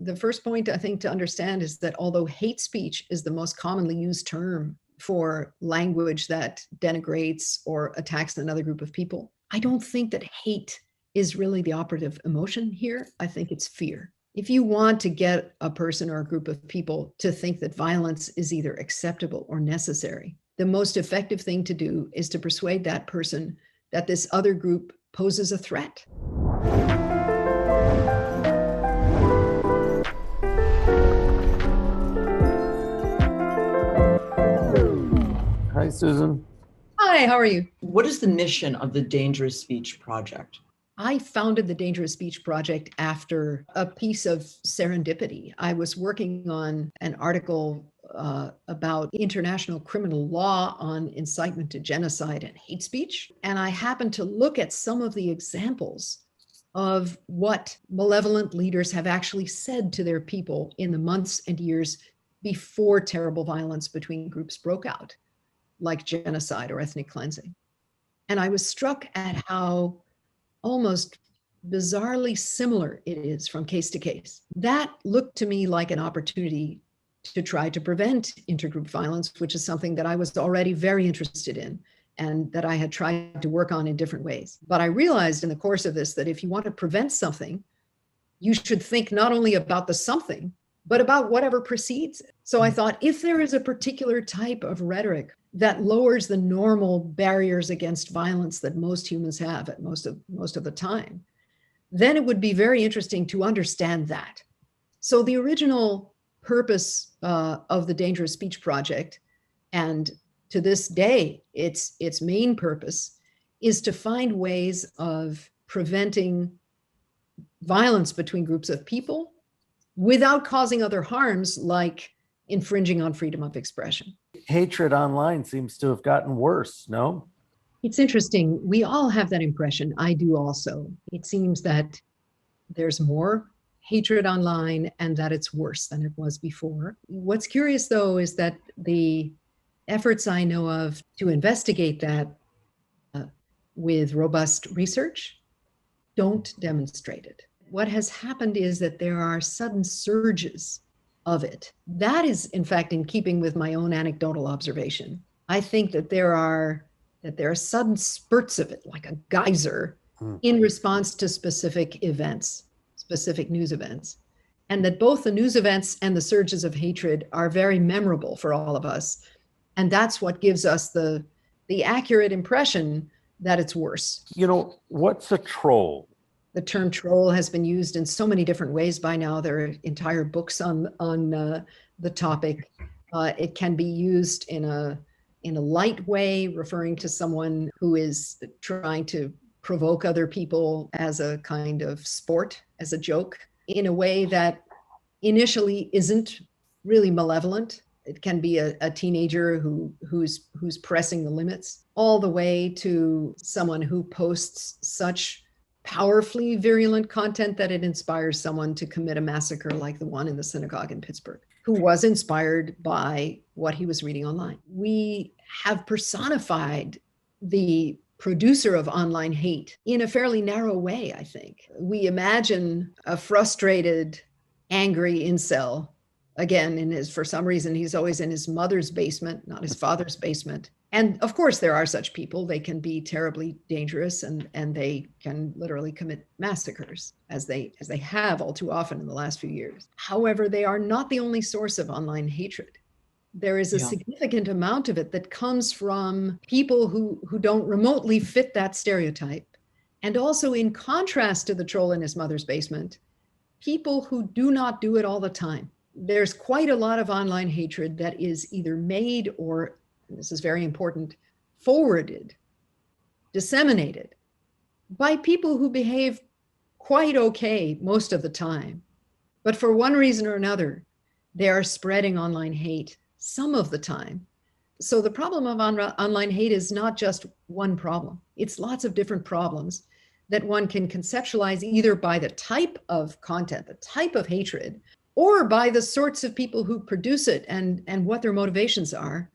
The first point I think to understand is that although hate speech is the most commonly used term for language that denigrates or attacks another group of people, I don't think that hate is really the operative emotion here. I think it's fear. If you want to get a person or a group of people to think that violence is either acceptable or necessary, the most effective thing to do is to persuade that person that this other group poses a threat. Hi, Susan. Hi, how are you? What is the mission of the Dangerous Speech Project? I founded the Dangerous Speech Project after a piece of serendipity. I was working on an article about international criminal law on incitement to genocide and hate speech. And I happened to look at some of the examples of what malevolent leaders have actually said to their people in the months and years before terrible violence between groups broke out, like genocide or ethnic cleansing. And I was struck at how almost bizarrely similar it is from case to case. That looked to me like an opportunity to try to prevent intergroup violence, which is something that I was already very interested in and that I had tried to work on in different ways. But I realized in the course of this that if you want to prevent something, you should think not only about the something, but about whatever precedes it. So I thought, if there is a particular type of rhetoric that lowers the normal barriers against violence that most humans have at most of the time, then it would be very interesting to understand that. So the original purpose of the Dangerous Speech Project, and to this day, its main purpose, is to find ways of preventing violence between groups of people without causing other harms like infringing on freedom of expression. Hatred online seems to have gotten worse, no? It's interesting. We all have that impression. I do also. It seems that there's more hatred online and that it's worse than it was before. What's curious, though, is that the efforts I know of to investigate that with robust research don't demonstrate it. What has happened is that there are sudden surges of it. That is, in fact, in keeping with my own anecdotal observation. I think that there are sudden spurts of it, like a geyser, in response to specific events, specific news events, and that both the news events and the surges of hatred are very memorable for all of us. And that's what gives us the accurate impression that it's worse. You know, what's a troll? The term troll has been used in so many different ways by now. There are entire books on the topic. It can be used in a light way, referring to someone who is trying to provoke other people as a kind of sport, as a joke, in a way that initially isn't really malevolent. It can be a teenager who's pressing the limits, all the way to someone who posts such powerfully virulent content that it inspires someone to commit a massacre like the one in the synagogue in Pittsburgh, who was inspired by what he was reading online. We have personified the producer of online hate in a fairly narrow way, I think. We imagine a frustrated, angry incel. Again, for some reason, he's always in his mother's basement, not his father's basement. And of course, there are such people. They can be terribly dangerous and they can literally commit massacres, as they have all too often in the last few years. However, they are not the only source of online hatred. There is a significant amount of it that comes from people who don't remotely fit that stereotype. And also, in contrast to the troll in his mother's basement, people who do not do it all the time. There's quite a lot of online hatred that is either made or, and this is very important, forwarded, disseminated by people who behave quite okay most of the time. But for one reason or another, they are spreading online hate some of the time. So the problem of online hate is not just one problem. It's lots of different problems that one can conceptualize either by the type of content, the type of hatred, or by the sorts of people who produce it and what their motivations are.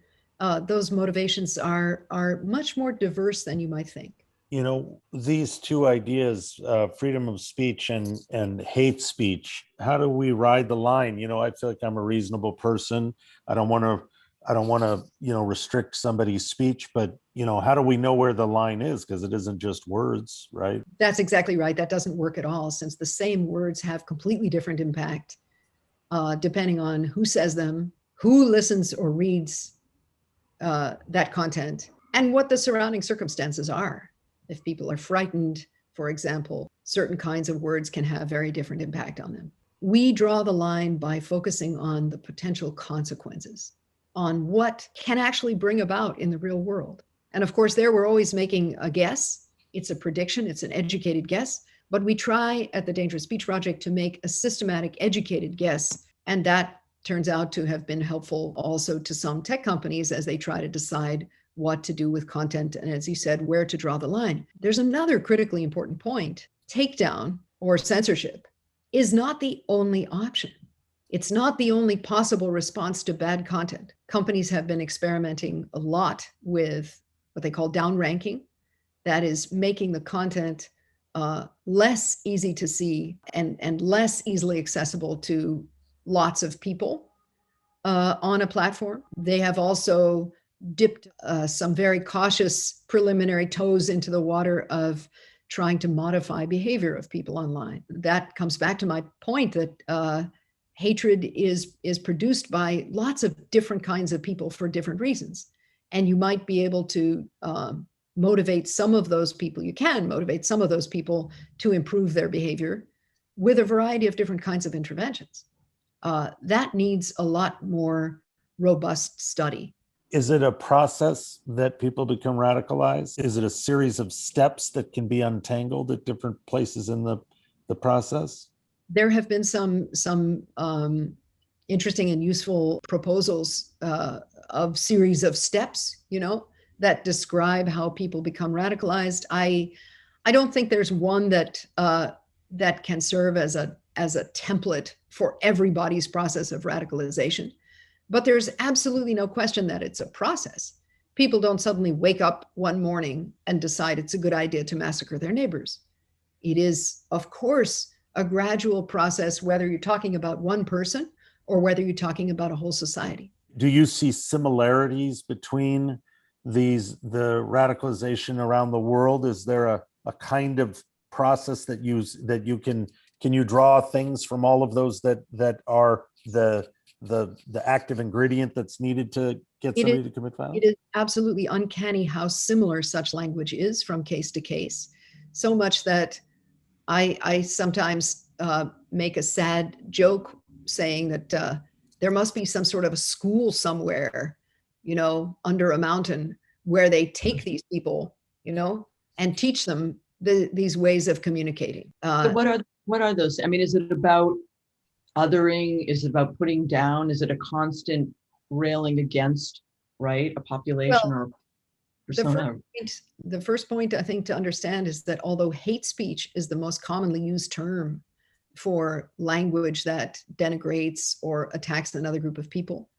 Those motivations are much more diverse than you might think. These two ideas, freedom of speech and hate speech, how do we ride the line? I feel like I'm a reasonable person. I don't want to, restrict somebody's speech, but, how do we know where the line is? Because it isn't just words, right? That's exactly right. That doesn't work at all, since the same words have completely different impact, depending on who says them, who listens or reads that content, and what the surrounding circumstances are. If people are frightened, for example, certain kinds of words can have very different impact on them. We draw the line by focusing on the potential consequences, on what can actually bring about in the real world. And of course, there we're always making a guess. It's a prediction, it's an educated guess, but we try at the Dangerous Speech Project to make a systematic, educated guess. And that turns out to have been helpful also to some tech companies as they try to decide what to do with content, and as you said, where to draw the line. There's another critically important point. Takedown or censorship is not the only option. It's not the only possible response to bad content. Companies have been experimenting a lot with what they call downranking. That is making the content less easy to see and less easily accessible to lots of people on a platform. They have also dipped some very cautious preliminary toes into the water of trying to modify behavior of people online. That comes back to my point that hatred is produced by lots of different kinds of people for different reasons. And you might be able to motivate some of those people. You can motivate some of those people to improve their behavior with a variety of different kinds of interventions. That needs a lot more robust study. Is it a process that people become radicalized? Is it a series of steps that can be untangled at different places in the process? There have been some interesting and useful proposals of series of steps, that describe how people become radicalized. I don't think there's one that can serve as a template for everybody's process of radicalization. But there's absolutely no question that it's a process. People don't suddenly wake up one morning and decide it's a good idea to massacre their neighbors. It is, of course, a gradual process, whether you're talking about one person or whether you're talking about a whole society. Do you see similarities between the radicalization around the world? Is there a kind of process that you can you draw things from all of those that are the active ingredient that's needed to get somebody to commit violence? It is absolutely uncanny how similar such language is from case to case. So much that I sometimes make a sad joke saying that there must be some sort of a school somewhere, under a mountain where they take these people, and teach them these ways of communicating. What are those? I mean, is it about othering? Is it about putting down? Is it a constant railing against, right, a population or persona? The first point I think to understand is that although hate speech is the most commonly used term for language that denigrates or attacks another group of people,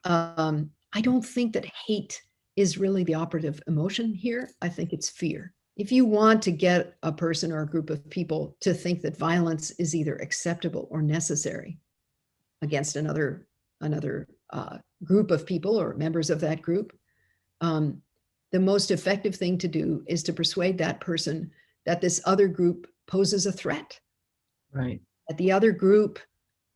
I don't think that hate is really the operative emotion here. I think it's fear. If you want to get a person or a group of people to think that violence is either acceptable or necessary against another group of people or members of that group, the most effective thing to do is to persuade that person that this other group poses a threat. Right. That the other group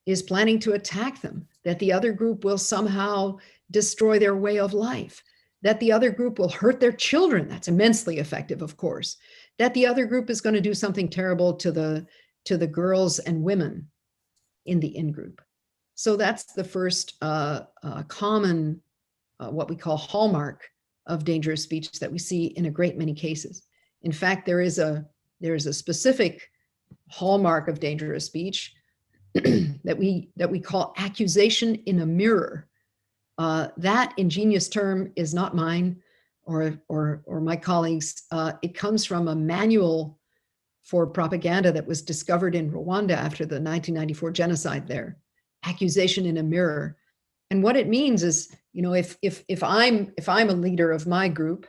is planning to attack them, that the other group will somehow destroy their way of life, that the other group will hurt their children. That's immensely effective, of course. That the other group is going to do something terrible to the girls and women in the in-group. So that's the first common, what we call hallmark of dangerous speech that we see in a great many cases. In fact, there is a specific hallmark of dangerous speech that we call accusation in a mirror. That ingenious term is not mine or my colleagues. It comes from a manual for propaganda that was discovered in Rwanda after the 1994 genocide there. Accusation in a mirror. And what it means is, if I'm a leader of my group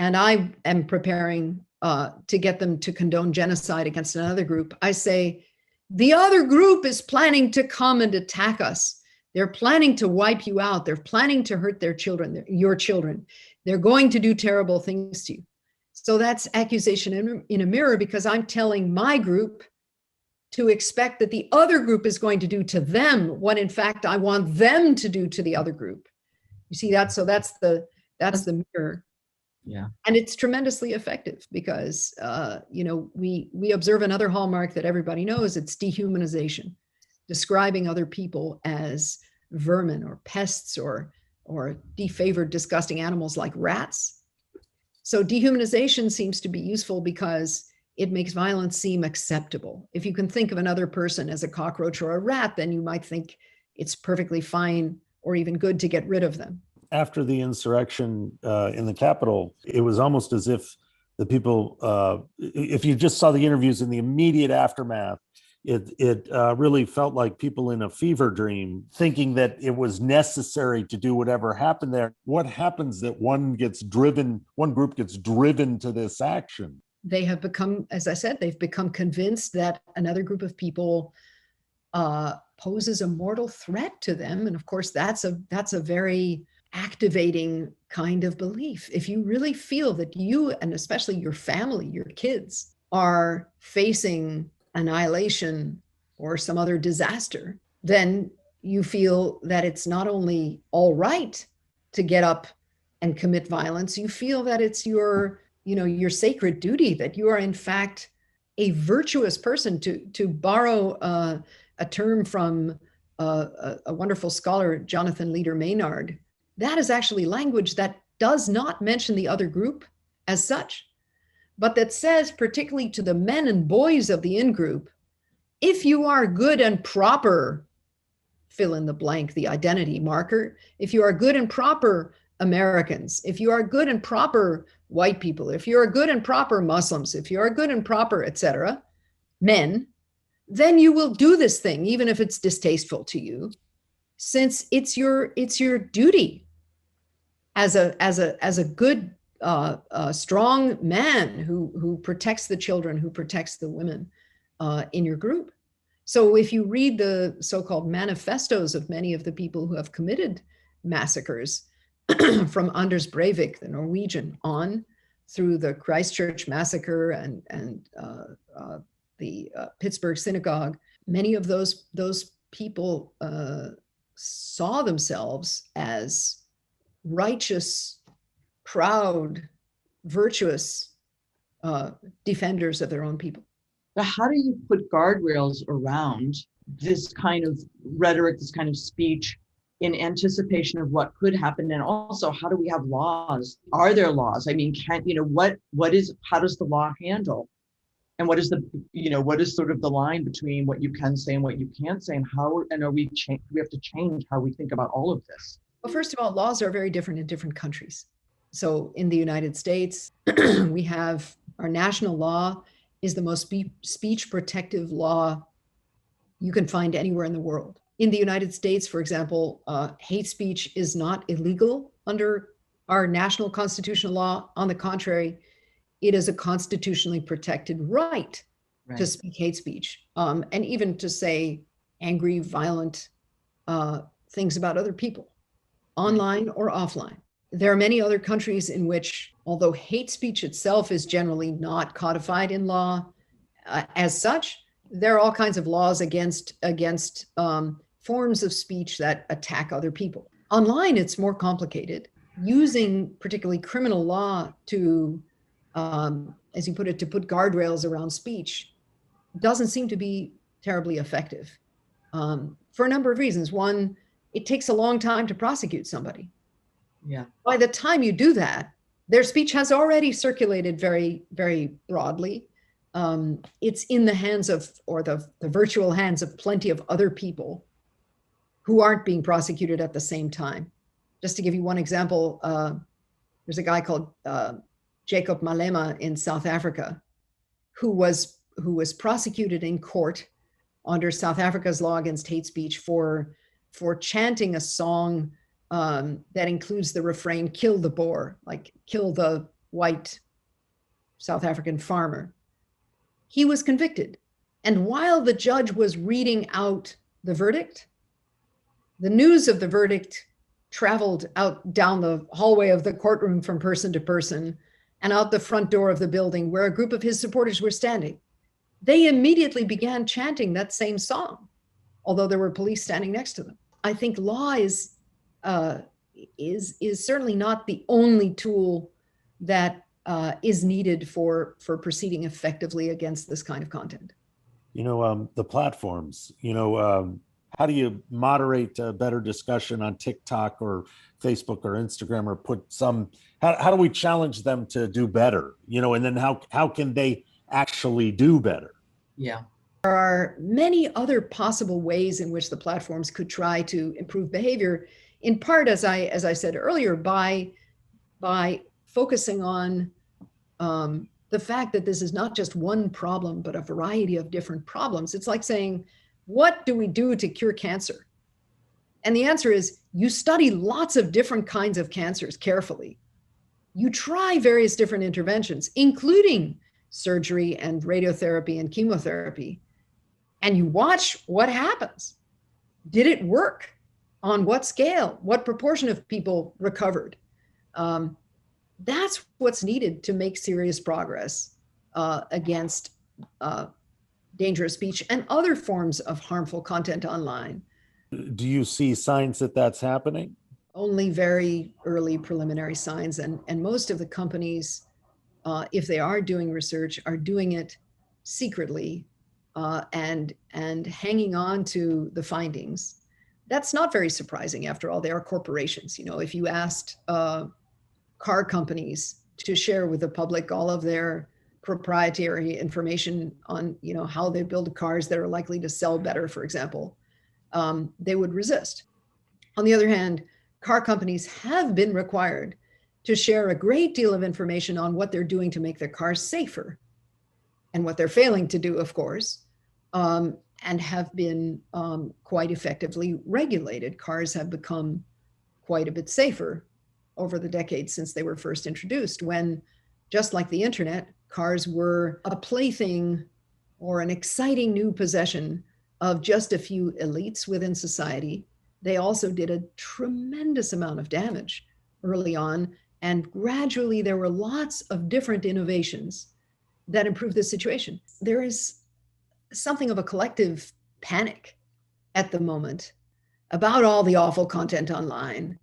and I am preparing to get them to condone genocide against another group, I say, the other group is planning to come and attack us. They're planning to wipe you out. They're planning to hurt their children, your children. They're going to do terrible things to you. So that's accusation in a mirror, because I'm telling my group to expect that the other group is going to do to them what in fact I want them to do to the other group. You see that? So that's the mirror. Yeah. And it's tremendously effective because, we observe another hallmark that everybody knows. It's dehumanization, describing other people as vermin or pests or defavored, disgusting animals like rats. So dehumanization seems to be useful because it makes violence seem acceptable. If you can think of another person as a cockroach or a rat, then you might think it's perfectly fine or even good to get rid of them. After the insurrection in the Capitol, it was almost as if the people, if you just saw the interviews in the immediate aftermath, it really felt like people in a fever dream, thinking that it was necessary to do whatever happened there. What happens that one group gets driven to this action? They have become, as I said, they've become convinced that another group of people poses a mortal threat to them. And of course, that's a very activating kind of belief. If you really feel that you, and especially your family, your kids, are facing annihilation or some other disaster, then you feel that it's not only all right to get up and commit violence, you feel that it's your sacred duty, that you are in fact a virtuous person. To borrow a term from a wonderful scholar, Jonathan Leader Maynard, that is actually language that does not mention the other group as such, but that says, particularly to the men and boys of the in-group, if you are good and proper, fill in the blank, the identity marker, if you are good and proper Americans, if you are good and proper white people, if you are good and proper Muslims, if you are good and proper, etc., men, then you will do this thing, even if it's distasteful to you, since it's your duty as a good, strong man who protects the children, who protects the women in your group. So if you read the so-called manifestos of many of the people who have committed massacres, from Anders Breivik, the Norwegian, on through the Christchurch massacre and the Pittsburgh synagogue, many of those people saw themselves as righteous, proud, virtuous defenders of their own people. But how do you put guardrails around this kind of rhetoric, this kind of speech, in anticipation of what could happen? And also, how do we have laws? Are there laws? I mean, how does the law handle? And what is sort of the line between what you can say and what you can't say? And we have to change how we think about all of this? Well, first of all, laws are very different in different countries. So in the United States, we have our national law is the most speech protective law you can find anywhere in the world. In the United States, for example, hate speech is not illegal under our national constitutional law. On the contrary, it is a constitutionally protected right to speak hate speech, and even to say angry, violent things about other people, online or offline. There are many other countries in which, although hate speech itself is generally not codified in law as such, there are all kinds of laws against forms of speech that attack other people. Online, it's more complicated. Using particularly criminal law to, as you put it, to put guardrails around speech doesn't seem to be terribly effective for a number of reasons. One, it takes a long time to prosecute somebody. Yeah. By the time you do that, their speech has already circulated very, very broadly. It's in the hands of, or the virtual hands of, plenty of other people who aren't being prosecuted at the same time. Just to give you one example, there's a guy called Jacob Malema in South Africa who was prosecuted in court under South Africa's law against hate speech for chanting a song that includes the refrain, kill the Boer, like kill the white South African farmer. He was convicted. And while the judge was reading out the verdict, the news of the verdict traveled out down the hallway of the courtroom from person to person and out the front door of the building where a group of his supporters were standing. They immediately began chanting that same song, although there were police standing next to them. I think law is certainly not the only tool that is needed for proceeding effectively against this kind of content. The platforms, how do you moderate a better discussion on TikTok or Facebook or Instagram, or put how do we challenge them to do better, and then how can they actually do better? Yeah. There are many other possible ways in which the platforms could try to improve behavior, in part, as I said earlier, by focusing on the fact that this is not just one problem, but a variety of different problems. It's like saying, what do we do to cure cancer? And the answer is, you study lots of different kinds of cancers carefully. You try various different interventions, including surgery and radiotherapy and chemotherapy, and you watch what happens. Did it work? On what scale? What proportion of people recovered? That's what's needed to make serious progress against dangerous speech and other forms of harmful content online. Do you see signs that that's happening? Only very early preliminary signs, and most of the companies, if they are doing research, are doing it secretly and hanging on to the findings. That's not very surprising. After all, they are corporations. If you asked car companies to share with the public all of their proprietary information on, how they build cars that are likely to sell better, for example, they would resist. On the other hand, car companies have been required to share a great deal of information on what they're doing to make their cars safer, and what they're failing to do, of course, and have been quite effectively regulated. Cars have become quite a bit safer over the decades since they were first introduced, when, just like the internet, cars were a plaything or an exciting new possession of just a few elites within society. They also did a tremendous amount of damage early on, and gradually there were lots of different innovations that improved the situation. There is something of a collective panic at the moment about all the awful content online,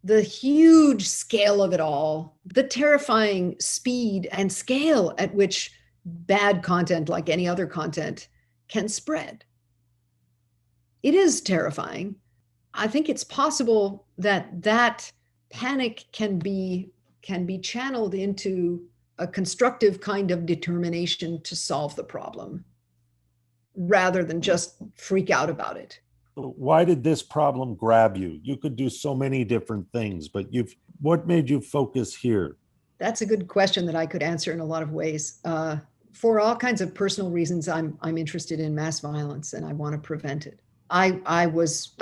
the huge scale of it all, the terrifying speed and scale at which bad content, like any other content, can spread. It is terrifying. I think it's possible that panic can be channeled into a constructive kind of determination to solve the problem, rather than just freak out about it. Why did this problem grab you? You could do so many different things, but what made you focus here? That's a good question that I could answer in a lot of ways. For all kinds of personal reasons, I'm interested in mass violence, and I want to prevent it. I was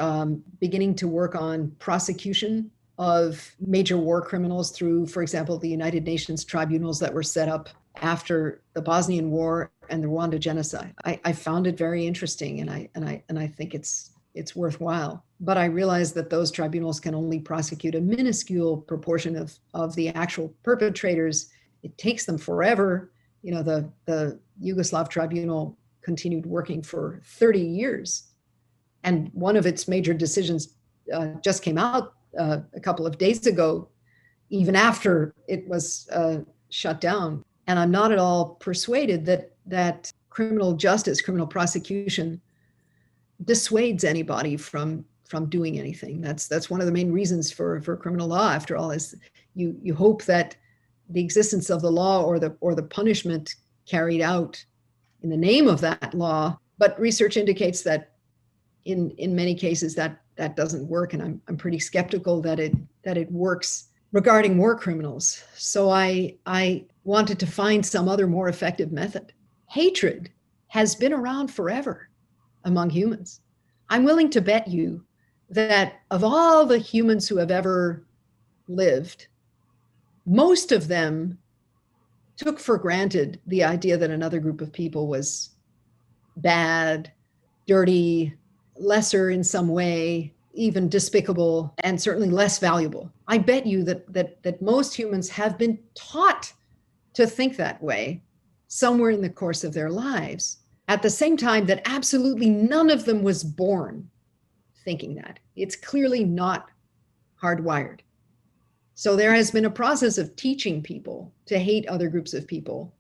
beginning to work on prosecution of major war criminals through, for example, the United Nations tribunals that were set up after the Bosnian War and the Rwanda genocide. I found it very interesting, and I think it's worthwhile. But I realized that those tribunals can only prosecute a minuscule proportion of the actual perpetrators. It takes them forever. The Yugoslav tribunal continued working for 30 years. And one of its major decisions just came out a couple of days ago, even after it was shut down. And I'm not at all persuaded that criminal justice, criminal prosecution, dissuades anybody from doing anything. That's one of the main reasons for criminal law, after all, is you hope that the existence of the law or the punishment carried out in the name of that law. But research indicates that in many cases that doesn't work, and I'm pretty skeptical that it works regarding war criminals. So I wanted to find some other more effective method. Hatred has been around forever among humans. I'm willing to bet you that of all the humans who have ever lived, most of them took for granted the idea that another group of people was bad, dirty, lesser in some way, even despicable, and certainly less valuable. I bet you that most humans have been taught to think that way somewhere in the course of their lives. At the same time, that absolutely none of them was born thinking that. It's clearly not hardwired. So there has been a process of teaching people to hate other groups of people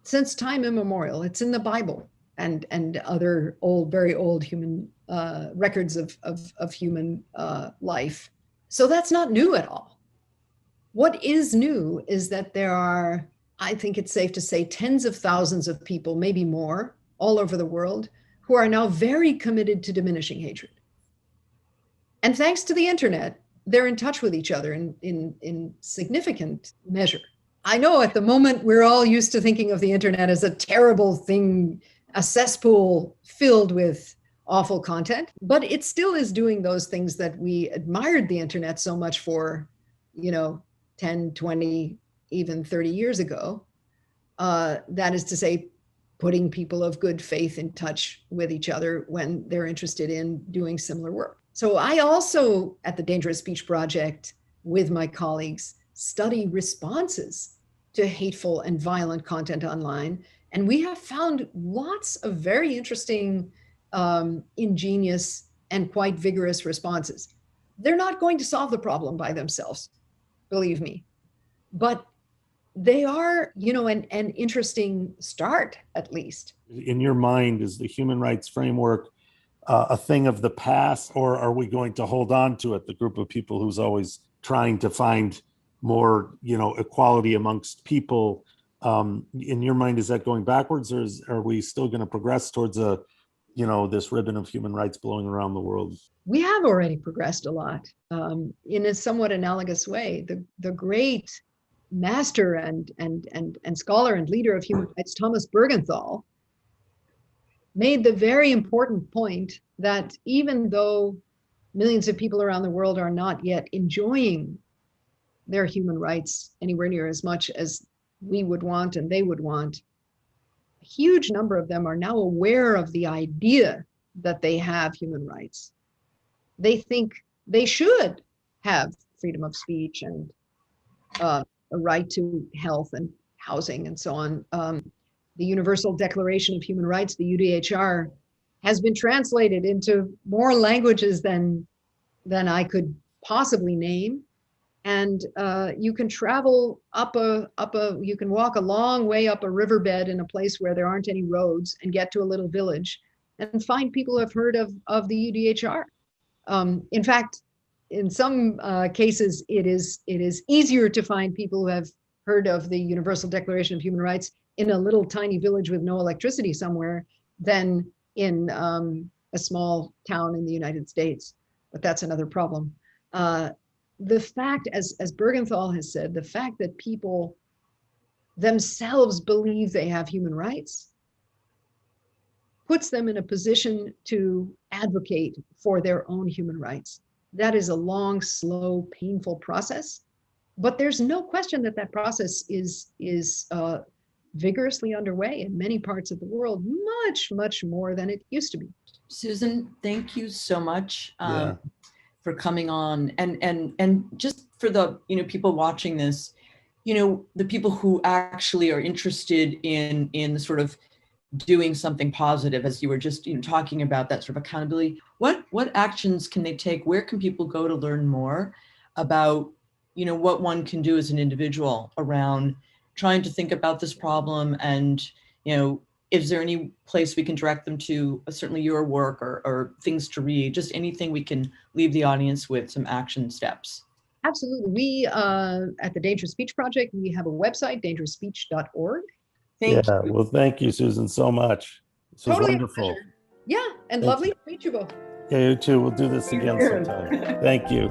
since time immemorial. It's in the Bible and other old, very old human records of human life. So that's not new at all. What is new is that there are, I think it's safe to say, tens of thousands of people, maybe more, all over the world, who are now very committed to diminishing hatred. And thanks to the internet, they're in touch with each other in significant measure. I know at the moment we're all used to thinking of the internet as a terrible thing, a cesspool filled with awful content, but it still is doing those things that we admired the internet so much for, 10, 20, even 30 years ago. That is to say, putting people of good faith in touch with each other when they're interested in doing similar work. So I also, at the Dangerous Speech Project, with my colleagues, study responses to hateful and violent content online. And we have found lots of very interesting, ingenious, and quite vigorous responses. They're not going to solve the problem by themselves, believe me. But they are, an interesting start, at least. In your mind, is the human rights framework a thing of the past, or are we going to hold on to it, the group of people who's always trying to find more, equality amongst people? In your mind, is that going backwards, or are we still going to progress towards this ribbon of human rights blowing around the world? We have already progressed a lot in a somewhat analogous way. The great master and scholar and leader of human rights, Thomas Bergenthal, made the very important point that even though millions of people around the world are not yet enjoying their human rights anywhere near as much as we would want and they would want, a huge number of them are now aware of the idea that they have human rights. They think they should have freedom of speech and a right to health and housing and so on. The Universal Declaration of Human Rights, the UDHR, has been translated into more languages than I could possibly name. And you can travel you can walk a long way up a riverbed in a place where there aren't any roads and get to a little village and find people who have heard of the UDHR. In fact, in some cases, it is easier to find people who have heard of the Universal Declaration of Human Rights in a little tiny village with no electricity somewhere than in a small town in the United States. But that's another problem. The fact, as Bergenthal has said, the fact that people themselves believe they have human rights puts them in a position to advocate for their own human rights. That is a long, slow, painful process, but there's no question that process is vigorously underway in many parts of the world, much, much more than it used to be. Susan, thank you so much for coming on, and just for the people watching this, the people who actually are interested in the sort of doing something positive, as you were just talking about, that sort of accountability. What actions can they take? Where can people go to learn more about what one can do as an individual around trying to think about this problem? And is there any place we can direct them to, certainly your work or things to read, just anything we can leave the audience with, some action steps? Absolutely. We at the Dangerous Speech Project, we have a website, dangerousspeech.org. Thank you. Well, thank you, Susan, so much. This was wonderful. Yeah, and lovely to meet you both. Yeah, you too. We'll do this again sometime. Thank you.